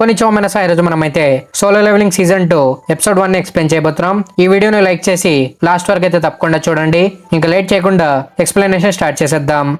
కొన్ని చోమనసా ఈరోజు మనమైతే solo leveling season 2 episode 1 explain చేయబోతున్నాం. ఈ వీడియోని లైక్ చేసి లాస్ట్ వరకు అయితే తప్పకుండా చూడండి. ఇంకా లేట్ చేయకుండా ఎక్స్ప్లెనేషన్ స్టార్ట్ చేసేద్దాం.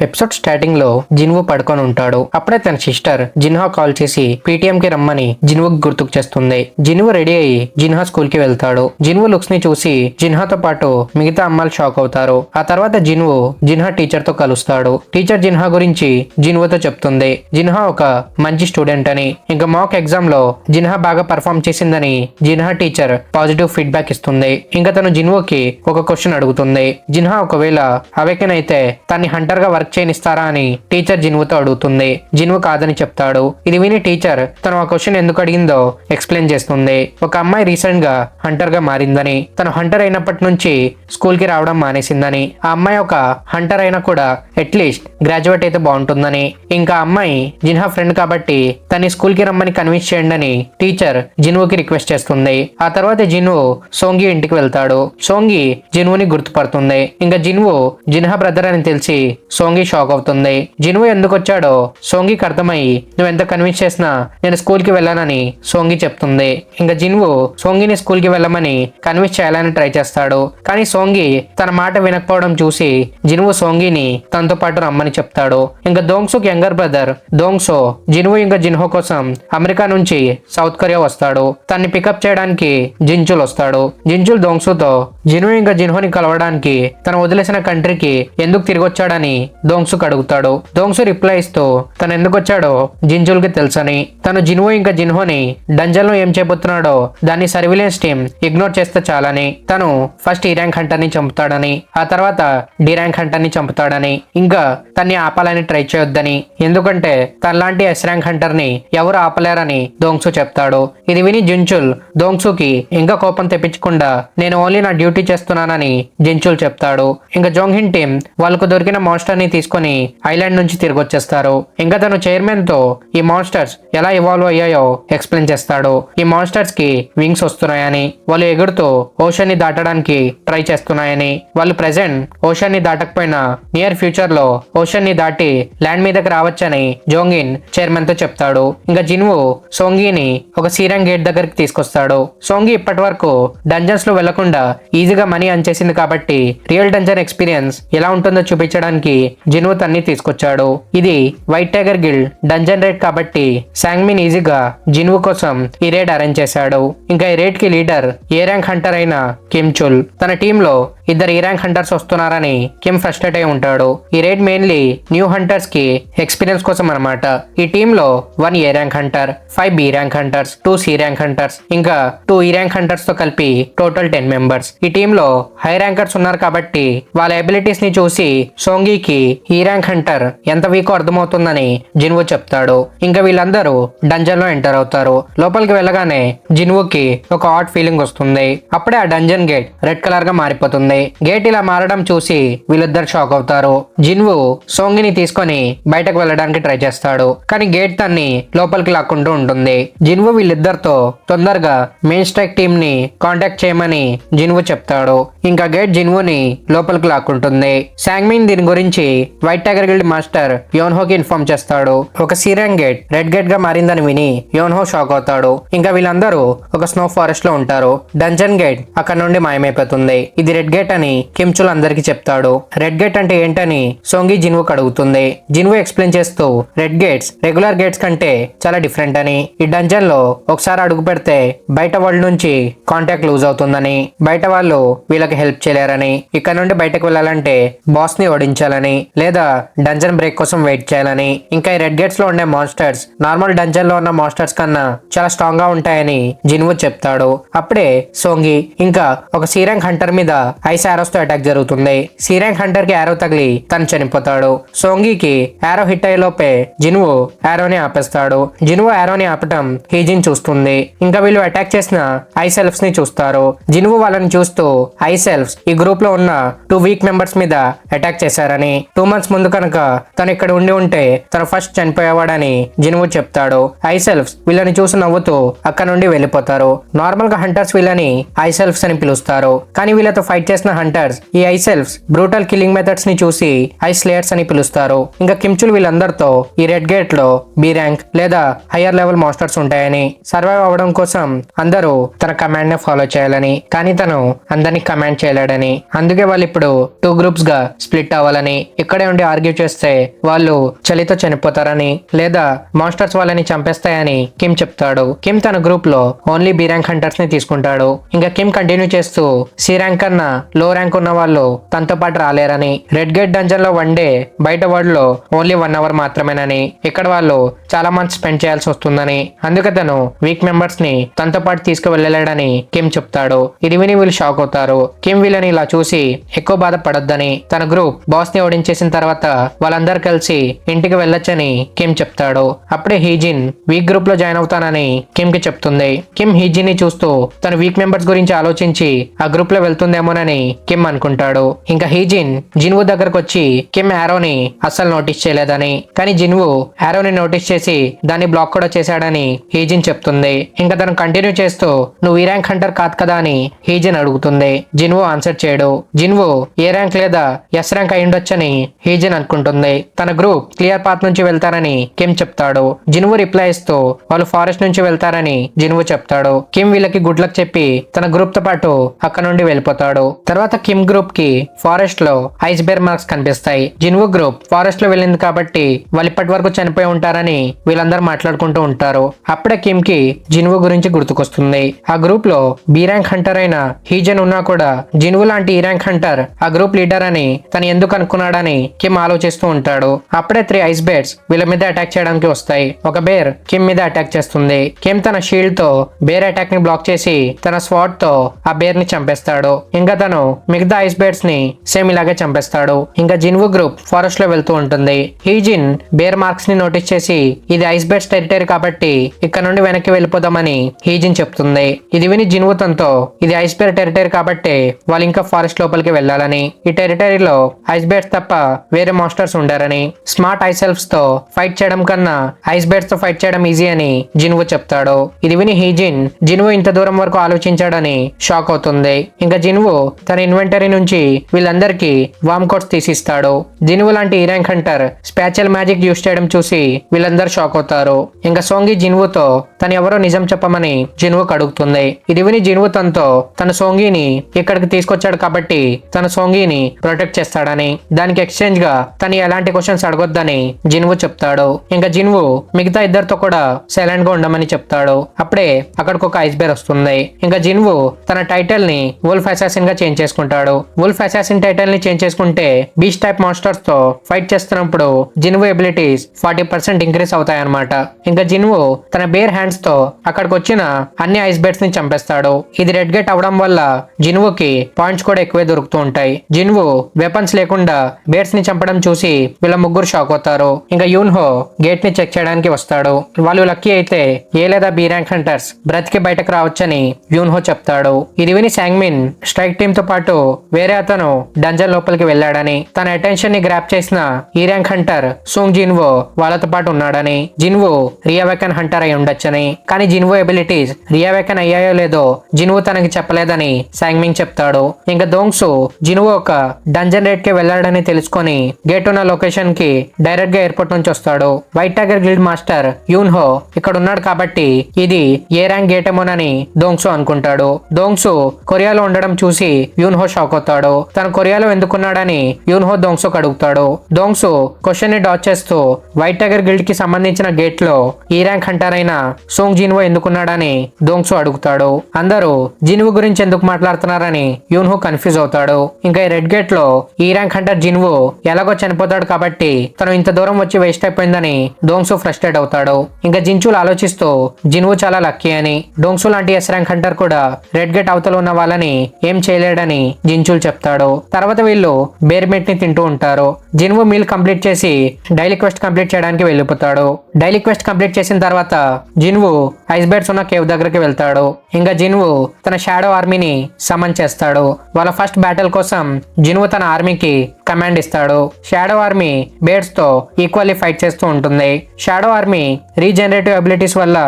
ఎపిసోడ్ స్టార్టింగ్ లో జిన్వు పడుకొని ఉంటాడు. అప్పుడే తన సిస్టర్ జిన్హా కాల్ చేసి పీటీఎం కి రమ్మని జిన్వుకి గుర్తుకు చేస్తుంది. జిన్వు రెడీ అయ్యి జిన్హా స్కూల్ కి వెళ్తాడు. జిన్వు లుక్స్ ని చూసి జిన్హాతో పాటు మిగతా అమ్మాయిలు షాక్ అవుతారు. ఆ తర్వాత జిన్వు జిన్హా టీచర్ తో కలుస్తాడు. టీచర్ జిన్హా గురించి జిన్వుతో చెప్తుంది. జిన్హా ఒక మంచి స్టూడెంట్ అని, ఇంకా మాక్ ఎగ్జామ్ లో జిన్హా బాగా పర్ఫామ్ చేసిందని జిన్హా టీచర్ పాజిటివ్ ఫీడ్బ్యాక్ ఇస్తుంది. ఇంకా తను జిన్వుకి ఒక క్వశ్చన్ అడుగుతుంది. జిన్హా ఒకవేళ అవేకెన్ అయితే తన్ని హంటర్ గా వర్క్ చేయనిస్తారా అని టీచర్ జిన్వుతో అడుగుతుంది. జిన్వు కాదని చెప్తాడు. ఇది విని టీచర్ తను ఆ క్వశ్చన్ ఎందుకు అడిగిందో ఎక్స్ప్లెయిన్ చేస్తుంది. ఒక అమ్మాయి రీసెంట్ గా హంటర్ గా మారిందని, తను హంటర్ అయినప్పటి నుంచి స్కూల్ కి రావడం మానేసిందని, ఆ అమ్మాయి ఒక హంటర్ అయినా కూడా అట్లీస్ట్ గ్రాడ్యుయేట్ అయితే బాగుంటుందని, ఇంకా అమ్మాయి జిన్హా ఫ్రెండ్ కాబట్టి తన్ని స్కూల్ కి రమ్మని కన్విన్స్ చేయండి అని టీచర్ జిన్వుకి రిక్వెస్ట్ చేస్తుంది. ఆ తర్వాత జిన్వు సోంగి ఇంటికి వెళ్తాడు. సోంగి జిన్వుని గుర్తుపడుతుంది. ఇంకా జిన్వు జిన్హా బ్రదర్ అని తెలిసి సోంగి షాక్ అవుతుంది. జిన్వు ఎందుకు వచ్చాడో సోంగికి అర్థమై నువ్వు ఎంత కన్విన్స్ చేసినా నేను స్కూల్ కి వెళ్ళానని సోంగి చెప్తుంది. ఇంకా జిన్వు సోంగిని స్కూల్ కి వెళ్ళమని కన్విన్స్ చేయాలని ట్రై చేస్తాడు. కానీ సోంగి తన మాట వినకపోవడం చూసి జిన్వు సోంగిని తనతో పాటు రమ్మని చెప్తాడు. ఇంకా దోంగ్సుక్ యంగర్ బ్రదర్ దోంగ్సో జిన్వు ఇంకా జిన్హో కోసం అమెరికా నుంచి సౌత్ కొరియా వస్తాడు. తన్ని పికప్ చేయడానికి జించుల్ వస్తాడు. జించుల్ దోంగ్సుతో జిన్వు ఇంకా జిన్హోని కలవడానికి తను వదిలేసిన కంట్రీకి ఎందుకు తిరిగి వచ్చాడని దోంగ్సుక్ అడుగుతాడు. దోంగ్సు రిప్లై ఇస్తూ తను ఎందుకు వచ్చాడో జింజుల్ కి తెలుసని, తను జిన్హో ఇంకా జిన్హోని డంజన్ లో ఏం చేయబోతున్నాడో దాన్ని సర్విలెన్స్ టీమ్ ఇగ్నోర్ చేస్తే చాలని, తను ఫస్ట్ ఈ ర్యాంక్ హంటర్ ని చంపుతాడని, ఆ తర్వాత డి ర్యాంక్ హంటర్ ని చంపుతాడని, ఇంకా తన్ని ఆపాలని ట్రై చేయొద్దని, ఎందుకంటే తనలాంటి ఎస్ ర్యాంక్ హంటర్ ని ఎవరు ఆపలేరని దోంగ్సు చెప్తాడు. ఇది విని జించుల్ దోంగ్సుకి ఇంకా కోపం తెప్పించకుండా నేను ఓన్లీ నా డ్యూటీ చేస్తున్నానని జించుల్ చెప్తాడు. ఇంకా జోంగ్హిన్ టీమ్ వాళ్ళకు దొరికిన మాన్స్టర్ ని తీసుకొని ఐలాండ్ నుంచి తిరిగి వచ్చేస్తారు. ఇంకా తను చైర్మన్ తో ఈ మాన్స్టర్స్ ఎలా ఇవాల్వ్ అయ్యాయో ఎక్స్ప్లెయిన్ చేస్తాడు. ఈ మాన్స్టర్స్ కి వింగ్స్ వస్తున్నాయని, వాళ్ళు ఎగురుతూ ఓషన్ ని దాటడానికి ట్రై చేస్తున్నాయని, వాళ్ళు ప్రెసెంట్ ఓషన్ ని దాటకపోయినా నియర్ ఫ్యూచర్ లో ఓషన్ ని దాటి ల్యాండ్ మీదకి రావచ్చని జోంగిన్ చైర్మన్ తో చెప్తాడు. ఇంకా జిన్వు సోంగిని ఒక సీరంగ్ గేట్ దగ్గరికి తీసుకొస్తాడు. సోంగి ఇప్పటి వరకు డంజన్స్ లో వెళ్లకుండా ఈజీగా మనీ అర్న్ చేసింది కాబట్టి రియల్ డంజన్ ఎక్స్పీరియన్స్ ఎలా ఉంటుందో చూపించడానికి జిన్వు తన్ని తీసుకొచ్చాడు. ఇది white tiger guild dungeon raid కాబట్టి సాంగ్మిన్ ఈజీగా జిన్వు కోసం ఈ రేడ్ అరేంజ్ చేశాడు. ఇంకా ఈ రేడ్ కి లీడర్ ఏ ర్యాంక్ హంటర్ అయిన కిమ్ చుల్. తన టీమ్ లో ఇద్దరు ఈ ర్యాంక్ హంటర్స్ వస్తున్నారని కిమ్ ఫ్రస్ట్రేట్ అయి ఉంటాడు. ఈ రేడ్ మెయిన్లీ న్యూ హంటర్స్ కి ఎక్స్పీరియన్స్ కోసం అన్నమాట. ఈ టీమ్ లో 1 A rank hunter, 5 B rank hunters, 2 C rank hunters, ఇంకా 2 ఈ ర్యాంక్ హంటర్స్ తో కలిపి టోటల్ 10 మెంబర్స్. ఈ టీమ్ లో హై ర్యాంకర్స్ ఉన్నారు కాబట్టి వాళ్ళ ఎబిలిటీస్ ని చూసి సోంగికి ఈ ర్యాంక్ హంటర్ ఎంత వీకో అర్థమవుతుందని జిన్వు చెప్తాడు. ఇంకా వీళ్ళందరూ డంజన్ లో ఎంటర్ అవుతారు. లోపలికి వెళ్ళగానే జిన్వుకి ఒక ఆడ్ ఫీలింగ్ వస్తుంది. అప్పుడే ఆ డంజన్ గేట్ రెడ్ కలర్ గా మారిపోతుంది. గేట్ ఇలా మారడం చూసి వీళ్ళిద్దరు షాక్ అవుతారు. జిన్వు సోంగిని తీసుకొని బయటకు వెళ్ళడానికి ట్రై చేస్తాడు. కానీ గేట్ తన్ని లోపలికి లాక్కుంటూ ఉంటుంది. జిన్వు వీళ్ళిద్దరితో తొందరగా మెయిన్ స్ట్రైక్ టీమ్ ని కాంటాక్ట్ చేయమని జిన్వు చెప్తాడు. ఇంకా గేట్ జిన్వుని లోపలికి లాక్కుంటుంది. సాంగ్మిన్ దీని గురించి వైట్ టైగర్ గిల్డ్ మాస్టర్ యోన్హోకి ఇన్ఫార్మ్ చేస్తాడు. ఒక సీరంగ్ గేట్ రెడ్ గేట్ గా మారిందని విని యోన్హో షాక్ అవుతాడు. ఇంకా వీళ్ళందరూ ఒక స్నో ఫారెస్ట్ లో ఉంటారు. డంజన్ గేట్ అక్కడ నుండి మాయమైపోతుంది. ఇది రెడ్ గేట్ అని కిమ్ చుల్ అందరికి చెప్తాడు. రెడ్ గేట్ అంటే ఏంటని సోంగి జిన్వుకి అడుగుతుంది. జిన్వు ఎక్స్ప్లెయిన్ చేస్తూ రెడ్ గేట్స్ రెగ్యులర్ గేట్స్ కంటే చాలా డిఫరెంట్ అని, ఈ డంజన్ లో ఒకసారి అడుగు పెడితే బయట వరల్డ్ నుంచి కాంటాక్ట్ లూజ్ అవుతుందని, బయట వాళ్ళు వీళ్ళకి హెల్ప్ చేయలేరని, ఇక్కడ నుండి బయటకు వెళ్ళాలంటే బాస్ ని ఓడించాలని లేదా డంజన్ బ్రేక్ కోసం వెయిట్ చేయాలని, ఇంకా ఈ రెడ్ గేట్స్ లో ఉండే మాన్స్టర్స్ నార్మల్ డంజన్ లో ఉన్న మాన్స్టర్స్ కన్నా చాలా స్ట్రాంగ్ గా ఉంటాయని జిన్వు చెప్తాడు. అప్పుడే సోంగి ఇంకా ఒక సీరంగ్ హంటర్ మీద ఐస్ ఆరోస్ తో అటాక్ జరుగుతుంది. సి ర్యాంక్ హంటర్ కి ఆరో తగిలి తను చనిపోతాడు. సోంగికి ఆరో హిట్ అయ్యే లోపే జిన్వు ఆరోని ఆపేస్తాడు. జిన్వు ఆరోని ఆపటం హీజిన్ చూస్తుంది. ఇంకా వీళ్ళు అటాక్ చేసిన ఐస్ ఎల్ఫ్స్ ని చూస్తారు. జిన్వు వాళ్ళని చూస్తూ ఐస్ ఎల్ఫ్స్ ఈ గ్రూప్ లో ఉన్న 2 వీక్ మెంబర్స్ మీద అటాక్ చేశారని, 2 మంత్స్ ముందు కనుక తను ఇక్కడ ఉంటే తను ఫస్ట్ చనిపోయేవాడని జిన్వు చెప్తాడు. ఐస్ ఎల్ఫ్స్ వీళ్ళని చూసి నవ్వుతూ అక్కడ నుండి వెళ్ళిపోతారు. నార్మల్ గా హంటర్స్ వీళ్ళని ఐస్ ఎల్ఫ్స్ అని పిలుస్తారు. కానీ వీళ్ళతో ఫైట్ చేసిన హంటర్స్ ఈ ice elves brutal killing methods ని చూసి ఐస్ స్లేయర్స్ అని పిలుస్తారు. ఇంకా కిమ్చుల్ వీళ్ళందరితో ఈ రెడ్ గేట్ లో బి ర్యాంక్ లేదా హయ్యర్ లెవెల్ మాస్టర్స్ ఉంటాయని, సర్వైవ్ అవ్వడం కోసం అందరూ తన కమాండ్ ని ఫాలో చేయాలని, కానీ తను అందరినీ కమాండ్ చేయలేడని, అందుకే వాళ్ళు ఇప్పుడు 2 గ్రూప్స్ గా స్ప్లిట్ అవ్వాలని, ఇక్కడే ఉండి ఆర్గ్యూ చేస్తే వాళ్ళు చలితో చనిపోతారని లేదా మాస్టర్స్ వాళ్ళని చంపేస్తాయని కిమ్ చెప్తాడు. కిమ్ తన గ్రూప్ లో ఓన్లీ బి ర్యాంక్ హంటర్స్ ని తీసుకుంటాడు. ఇంకా కిమ్ కంటిన్యూ చేస్తూ సి ర్యాంక్ కన్నా లో ర్యాంక్ ఉన్న వాళ్ళు తనతో పాటు రాలేరని, రెడ్ గేట్ డంజన్ లో 1 డే, బయట వరల్డ్ లో ఓన్లీ 1 అవర్ మాత్రమేనని, ఇక్కడ వాళ్ళు చాలా మంత్స్ స్పెండ్ చేయాల్సి వస్తుందని, అందుకే తను వీక్ మెంబర్స్ ని తనతో పాటు తీసుకువెళ్ళలేడని కిమ్ చెప్తాడు. ఇది విని వీళ్ళు షాక్ అవుతారు. కిమ్ వీళ్ళని ఇలా చూసి ఎక్కువ బాధపడొద్దని, తన గ్రూప్ బాస్ ని ఓడించేసిన తర్వాత వాళ్ళందరూ కలిసి ఇంటికి వెళ్ళొచ్చని కిమ్ చెప్తాడు. అప్పుడే హీజిన్ వీక్ గ్రూప్ లో జాయిన్ అవుతానని కిమ్ కి చెప్తుంది. కిమ్ హీజిన్ ని చూస్తూ తన వీక్ మెంబర్స్ గురించి ఆలోచించి ఆ గ్రూప్ లో వెళ్తుందేమోనని కిమ్ అనుకుంటాడు. ఇంకా హీజిన్ జిన్వు దగ్గరకు వచ్చి కిమ్ ఆరోని అస్సలు నోటీస్ చేయలేదని, కానీ జిన్వు ఆరోని నోటీస్ చేసి దాన్ని బ్లాక్ కూడా చేశాడని హీజిన్ చెప్తుంది. ఇంకా తను కంటిన్యూ చేస్తూ నువ్వు ఈ ర్యాంక్ హంటర్ కాదు కదా అని హీజిన్ అడుగుతుంది. జిన్వు ఆన్సర్ చేయడు. జిన్వు ఏ ర్యాంక్ లేదా ఎస్ ర్యాంక్ అయి ఉండొచ్చని హీజిన్ అనుకుంటుంది. తన గ్రూప్ క్లియర్ పాత్ నుంచి వెళ్తారని కిమ్ చెప్తాడు. జిన్వు రిప్లై ఇస్తూ వాళ్ళు ఫారెస్ట్ నుంచి వెళ్తారని జిన్వు చెప్తాడు. కిమ్ వీళ్ళకి గుడ్ లక్ చెప్పి తన గ్రూప్ తో పాటు అక్కడ నుండి వెళ్ళిపోతాడు. తర్వాత కిమ్ గ్రూప్ కి ఫారెస్ట్ లో ఐస్ బేర్ మార్క్స్ కనిపిస్తాయి. జిన్వు గ్రూప్ ఫారెస్ట్ లో వెళ్ళింది కాబట్టి వాళ్ళు ఇప్పటి వరకు చనిపోయి ఉంటారని వీళ్ళందరూ మాట్లాడుకుంటూ ఉంటారు. అప్పుడే కిమ్ కి జిన్వు గురించి గుర్తుకొస్తుంది. ఆ గ్రూప్ లో బి ర్యాంక్ హంటర్ అయిన హీజన్ ఉన్నా కూడా జిన్వు లాంటి ఈ ర్యాంక్ హంటర్ ఆ గ్రూప్ లీడర్ అని తను ఎందుకు అనుకున్నాడని కిమ్ ఆలోచిస్తూ ఉంటాడు. అప్పుడే 3 ఐస్ బేర్స్ వీళ్ళ మీద అటాక్ చేయడానికి వస్తాయి. ఒక బేర్ కిమ్ మీద అటాక్ చేస్తుంది. కిమ్ తన షీల్డ్ తో బేర్ అటాక్ ని బ్లాక్ చేసి తన స్వాట్ తో ఆ బేర్ ని చంపేస్తాడు. ఇంకా తను మిగతా ఐస్ బేర్స్ ని సేమ్ ఇలాగే చంపేస్తాడు. ఇంకా జిన్వు గ్రూప్ ఫారెస్ట్ లో వెళ్తూ ఉంటుంది. హీజిన్ బేర్ మార్క్స్ ని నోటీస్ చేసి ఇది ఐస్ బేర్స్ టెరిటరీ కాబట్టి ఇక్కడ నుండి వెనక్కి వెళ్ళిపోదామని హీజిన్ చెప్తుంది. ఇది విని జిన్వు తనతో ఇది ఐస్ బేర్ టెరిటరీ కాబట్టి వాళ్ళు ఇంకా ఫారెస్ట్ లోపలికి వెళ్ళాలని, ఈ టెరిటరీలో ఐస్ బేర్స్ తప్ప వేరే మాస్టర్స్ ఉండారని, స్మార్ట్ ఐస్ ఎల్ఫ్స్ తో ఫైట్ చేయడం కన్నా ఐస్ బేర్స్ తో ఫైట్ చేయడం ఈజీ అని జిన్వు చెప్తాడు. ఇది విని హీజిన్ జిన్వు ఇంత దూరం వరకు ఆలోచించాడని షాక్ అవుతుంది. ఇంకా జిన్వు తన ఇన్వెంటరీ నుంచి వీళ్ళందరికీ వామ్ కోట్స్ తీసిస్తాడు. జిన్వు లాంటి ఈ ర్యాంక్ హంటర్ స్పాషియల్ మ్యాజిక్ యూస్ చేయడం చూసి వీళ్ళందరూ షాక్ అవుతారు. ఇంకా సోంగి జిన్వుతో తను ఎవరో నిజం చెప్పమని జిన్వుకు అడుగుతుంది. ఇది విని జిన్వు తనతో తన సోంగిని ఇక్కడికి తీసుకొచ్చాడు కాబట్టి తన సోంగిని ప్రొటెక్ట్ చేస్తాడని, దానికి ఎక్స్చేంజ్ గా తను ఎలాంటి క్వశ్చన్స్ అడగొద్దని జిన్వు చెప్తాడు. ఇంకా జిన్వు మిగతా ఇద్దరితో కూడా సైలెంట్ గా ఉండమని చెప్తాడు. అప్పుడే అక్కడికి ఒక ఐస్ బేర్ వస్తుంది. ఇంకా జిన్వు తన టైటిల్ ని వుల్ఫ్ అసాసిన్ గా చేంజ్ చేసుకుంటాడు. వుల్ఫ్ అసాసిన్ టైటిల్ ని చేంజ్ చేసుకుంటే బీస్ట్ టైప్ మాస్టర్స్ తో ఫైట్ చేస్తున్నప్పుడు జిన్వు ఎబిలిటీస్ 40% ఇంక్రీస్ అవుతాయి అన్నమాట. ఇంకా జిన్వు తన బేర్ హ్యాండ్స్ తో అక్కడికి వచ్చిన అన్ని ఐస్ బేర్స్ ని చంపేస్తాడు. ఇది రెడ్ గేట్ అవడం వల్ల జిన్వుకి పాయింట్స్ కూడా ఎక్కువే దొరుకుతూ ఉంటాయి. జిన్వు వెపన్స్ లేకుండా బేర్స్ ని చంపడం చూసి వీళ్ళ ముగ్గురు షాక్ అవుతారు. ఇంకా యూన్హో గేట్ ని చెక్ చేయడానికి వస్తాడు. వాళ్ళు లక్కీ అయితే ఏ లేదా బి ర్యాంక్ హంటర్స్ బ్రతికి బయటకు రావచ్చని యూన్హో చెప్తాడు. ఇది విని శాంగ్మిన్ స్ట్రైక్ టీమ్ తో పాటు వేరే అతను డంజన్ లోపలికి వెళ్ళాడని, తన అటెన్షన్ ని గ్రాప్ చేసిన ఈ ర్యాంక్ హంటర్ సూంగ్ జిన్వో వాళ్ళతో పాటు ఉన్నాడని, జిన్వో రియావెకన్ హంటర్ అయి ఉండొచ్చని, కానీ జిన్వో ఎబిలిటీస్ రియావెకన్ అయ్యాయో లేదో జిన్వో తనకి చెప్పలేదని శాంగ్మింగ్ చెప్తాడు. ఇంకా దోంగ్సు జిన్వో ఒక డంజన్ రేట్ కి వెళ్ళాడని తెలుసుకొని గేట్ ఉన్న లొకేషన్ కి డైరెక్ట్ గా ఎయిర్పోర్ట్ నుంచి వస్తాడు. వైట్ టైగర్ గిల్డ్ మాస్టర్ యూన్హో ఇక్కడ ఉన్నాడు కాబట్టి ఇది ఏ ర్యాంక్ గేట్ ఏమోనని దోంగ్సు అనుకుంటాడు. దోంగ్సు కొరియాలో ఉండడం చూసి యూన్హో షాక్ అవుతాడు. తను కొరియాలో ఎందుకున్నాడని యూన్హో దోంగ్సుకు అడుగుతాడు. దోంగ్సు క్వశ్చన్ ని డాచ్ చేస్తూ వైట్ టైగర్ గిల్డ్ కి సంబంధించిన గేట్ లో ఈ ర్యాంక్ హంటర్ అయిన సోంగ్ జిన్వో ఎందుకున్నాడని దోంగ్సు అడుగుతాడు. అందరూ జిన్వో గురించి ఎందుకు మాట్లాడుతున్నారని యూన్హో కన్ఫ్యూజ్ అవుతాడు. ఇంకా ఈ రెడ్ గేట్ లో ఈ ర్యాంక్ హంటర్ జిన్వో ఎలాగో చనిపోతాడు కాబట్టి తను ఇంత దూరం వచ్చి వేస్ట్ అయిపోయిందని డోంగ్సు ఫ్రస్ట్రేట్ అవుతాడు. ఇంకా జిన్చులు ఆలోచిస్తూ జిన్వో చాలా లక్కీ అని, డోంగ్సు లాంటి ఎస్ ర్యాంక్ హంటర్ కూడా రెడ్ గేట్ అవతల ఉన్న వాళ్ళని ఏం చేయలేడని లేడని జిన్చూల్ చెప్తాడు. తర్వాత వీళ్ళు బేర్ మీట్ ని తింటూ ఉంటారు. జిన్వు మీల్ కంప్లీట్ చేసి డైలీ క్వెస్ట్ కంప్లీట్ చేయడానికి వెళ్ళిపోతాడు. డైలీ క్వెస్ట్ కంప్లీట్ చేసిన తర్వాత జిన్వు ఐస్ బేర్స్ ఉన్న కేవ్ దగ్గరికి వెళ్తాడు. ఇంకా జిన్వు తన షాడో ఆర్మీని సమన్ చేస్తాడు. వాళ్ళ ఫస్ట్ బ్యాటిల్ కోసం జిన్వు తన ఆర్మీకి కమాండ్ ఇస్తాడు. షాడో ఆర్మీ బేర్స్ తో ఈక్వల్లీ ఫైట్ చేస్తూ ఉంటుంది. షాడో ఆర్మీ రీజనరేటివ్ అబిలిటీస్ వల్ల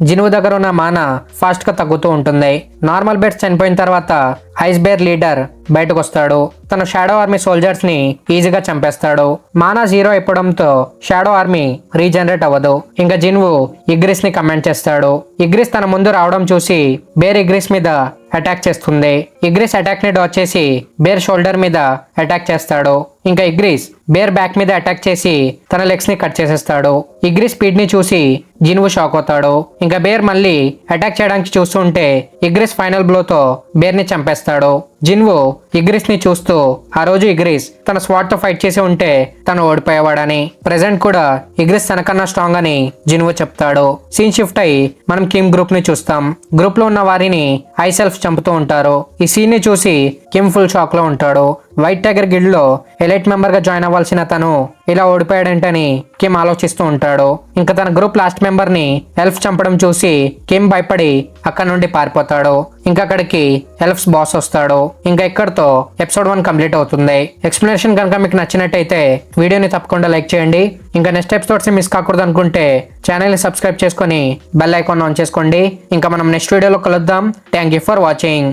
జిన్వు దగ్గర ఉన్న మానా ఫాస్ట్ గా తగ్గుతూ ఉంటుంది. నార్మల్ బేర్స్ చనిపోయిన తర్వాత ఐస్ బేర్ లీడర్ బయటకు వస్తాడు. తన షాడో ఆర్మీ సోల్జర్స్ ని ఈజీగా చంపేస్తాడు. మానా 0 అయిపోవడంతో షాడో ఆర్మీ రీజనరేట్ అవ్వదు. ఇంకా జిన్వు ఇగ్రిస్ ని కమాండ్ చేస్తాడు. ఇగ్రిస్ తన ముందు రావడం చూసి బేర్ ఇగ్రిస్ మీద అటాక్ చేస్తుంది. ఇగ్రిస్ అటాక్ ని డాచ్ చేసి బేర్ షోల్డర్ మీద అటాక్ చేస్తాడు. ఇంకా ఇగ్రిస్ బేర్ బ్యాక్ మీద అటాక్ చేసి తన లెగ్స్ ని కట్ చేసేస్తాడు. ఇగ్రిస్ స్పీడ్ ని చూసి జిన్వు షాక్ అవుతాడు. ఇంకా బేర్ మళ్ళీ అటాక్ చేయడానికి చూస్తుంటే ఇగ్రిస్ ఫైనల్ బ్లోతో బేర్ ని చంపేస్తాడు. జిన్వు ఇగ్రిస్ ని చూస్తూ ఆ రోజు ఇగ్రిస్ తన స్వాట్ తో ఫైట్ చేసి ఉంటే తను ఓడిపోయేవాడని, ప్రెసెంట్ కూడా ఇగ్రిస్ తనకన్నా స్ట్రాంగ్ అని జిన్వు చెప్తాడు. సీన్ షిఫ్ట్ అయ్యి మనం కిమ్ గ్రూప్ ని చూస్తాం. గ్రూప్ లో ఉన్న వారిని ఐ సెల్ఫ్ చంపుతూ ఉంటారు. ఈ సీన్ ని చూసి కిమ్ ఫుల్ షాక్ లో ఉంటాడు. వైట్ టైగర్ గిల్డ్ లో ఎలైట్ మెంబర్ గా జాయిన్ అవ్వాల్సిన తను ఇలా ఓడిపోయాడంటని కిమ్ ఆలోచిస్తూ ఉంటాడు. ఇంకా తన గ్రూప్ లాస్ట్ మెంబర్ ని ఎల్ఫ్ చంపడం చూసి కిమ్ భయపడి అక్కడ నుండి పారిపోతాడు. ఇంకా అక్కడికి ఎల్ఫ్స్ బాస్ వస్తాడు. ఇంకా ఇక్కడతో ఎపిసోడ్ 1 కంప్లీట్ అవుతుంది. ఎక్స్ప్లెనేషన్ కనుక మీకు నచ్చినట్టయితే వీడియోని తప్పకుండా లైక్ చేయండి. ఇంకా నెక్స్ట్ ఎపిసోడ్స్ మిస్ కాకూడదు అనుకుంటే ఛానల్ ని సబ్స్క్రైబ్ చేసుకొని బెల్ ఐకాన్ ఆన్ చేసుకోండి. ఇంకా మనం నెక్స్ట్ వీడియోలో కలుద్దాం. Thank you for watching.